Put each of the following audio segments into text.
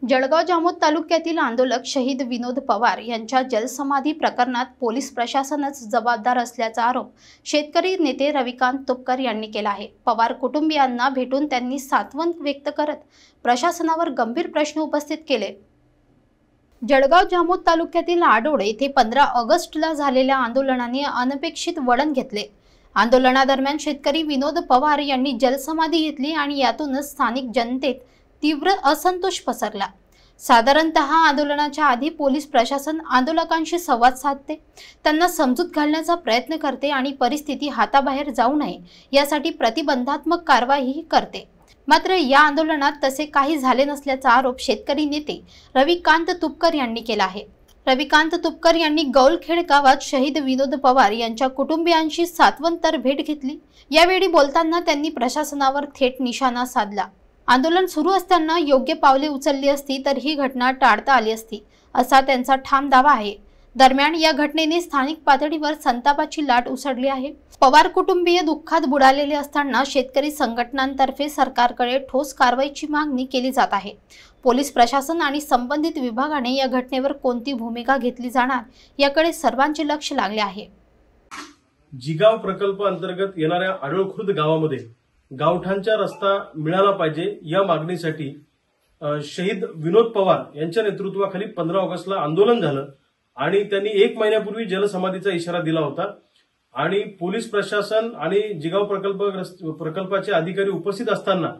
जळगाव जामोद तालुक्यातील आंदोलक शहीद विनोद पवार यांच्या जलसमाधी प्रकरणात पोलीस प्रशासनच जबाबदार असल्याचा आरोप शेतकरी नेते रविकांत तुपकर यांनी केला आहे। पवार कुटुंबियांना भेटून त्यांनी सांत्वन व्यक्त करत प्रशासनावर गंभीर प्रश्न उपस्थित केले। जळगाव जामोद तालुक्यातील आडोड येथे 15 ऑगस्टला झालेल्या आंदोलनाने अनपेक्षित वळण घेतले। आंदोलनादरम्यान शेतकरी विनोद पवार यांनी जलसमाधी घेतली आणि यातूनच स्थानिक जनतेत तीव्र असंतोष पसरला। साधारणतः आंदोलनाच्या आधी पोलीस प्रशासन आंदोलकांशी संवाद साधते, त्यांना समजूत घालण्याचा प्रयत्न करते आणि परिस्थिती हाताबाहेर जाऊ नये यासाठी प्रतिबंधात्मक कारवाई करते। मात्र या आंदोलनात तसे काही झाले नसल्याचा आरोप शेतकरी नेते रविकांत तुपकर यांनी केला आहे। रविकांत तुपकर यांनी गौलखेड गावात शहीद विनोद पवार यांच्या कुटुंबियांशी सांत्वनपर भेट घेतली। यावेळी बोलताना त्यांनी प्रशासनावर थेट निशाणा साधला। आंदोलन सुरू असताना योग्य पावले उचलली असती तर ही घटना टाळता आली असती, असा त्यांचा ठाम दावा आहे। दरम्यान या घटनेने स्थानिक पातळीवर संतापाची लाट उसळली आहे। पवार कुटुंबीय दुःखात बुडालेले असताना शेतकरी संघटनांतर्फे सरकारकडे ठोस कारवाईची मागणी केली जात आहे। पोलीस प्रशासन आणि संबंधित विभागाने या घटनेवर कोणती भूमिका घेतली जाणार याकडे सर्वांचे लक्ष लागले आहे। जिगाव प्रकल्प अंतर्गत येणाऱ्या आडोळखुर्द गावामध्ये गावठाणचा रस्ता मिळाला पाहिजे या मागणीसाठी शहीद विनोद पवार यांच्या नेतृत्वाखाली 15 ऑगस्टला आंदोलन झालं आणि त्यांनी 1 महिन्यापूर्वी जलसमाधीचा इशारा दिला होता आणि पोलीस प्रशासन आणि जिगाव प्रकल्पाचे अधिकारी उपस्थित असताना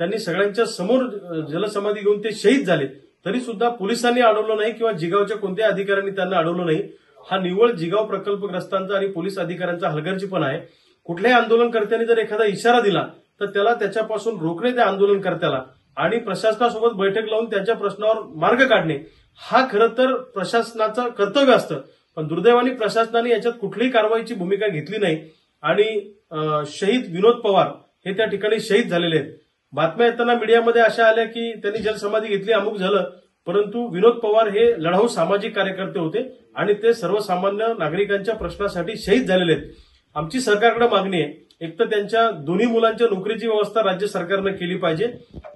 त्यांनी सगळ्यांच्या समोर जलसमाधी घेऊन ते शहीद झाले, तरी सुद्धा पोलिसांनी अडवलं नाही किंवा जिगावच्या कोणत्या अधिकाऱ्यांनी त्यांना अडवलं नाही। हा निव्वळ जिगाव प्रकल्पग्रस्तांचा आणि पोलीस अधिकाऱ्यांचा हलगर्जीपणा आहे। कुठल्याही आंदोलनकर्त्यांनी जर एखादा इशारा दिला तर त्याला त्याच्यापासून रोखणे त्या आंदोलनकर्त्याला आणि प्रशासनासोबत बैठक लावून त्यांच्या प्रश्नावर मार्ग काढणे हा खरं तर प्रशासनाचं कर्तव्य असतं। पण दुर्दैवाने प्रशासनाने याच्यात कुठलीही कारवाईची भूमिका घेतली नाही आणि शहीद विनोद पवार हे त्या ठिकाणी शहीद झालेले आहेत। बातम्या येताना मीडियामध्ये अशा आल्या की त्यांनी जलसमाधी घेतली, अमुक झालं, परंतु विनोद पवार हे लढाऊ सामाजिक कार्यकर्ते होते आणि ते सर्वसामान्य नागरिकांच्या प्रश्नासाठी शहीद झालेले आहेत। आमची सरकारकडे मागणी आहे, एक तर त्यांच्या दोन्ही मुलांच्या नोकरीची व्यवस्था राज्य सरकारने केली पाहिजे,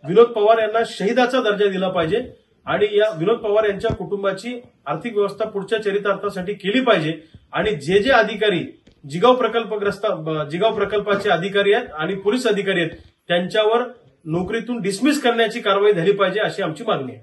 विनोद पवार यांना शहीदाचा दर्जा दिला पाहिजे आणि या विनोद पवार यांच्या कुटुंबाची आर्थिक व्यवस्था पुढच्या चरितार्थासाठी केली पाहिजे आणि जे अधिकारी जिगाव प्रकल्पाचे अधिकारी आहेत आणि पोलीस अधिकारी आहेत त्यांच्यावर नोकरीतून डिसमिस करण्याची कारवाई झाली पाहिजे अशी आमची मागणी आहे।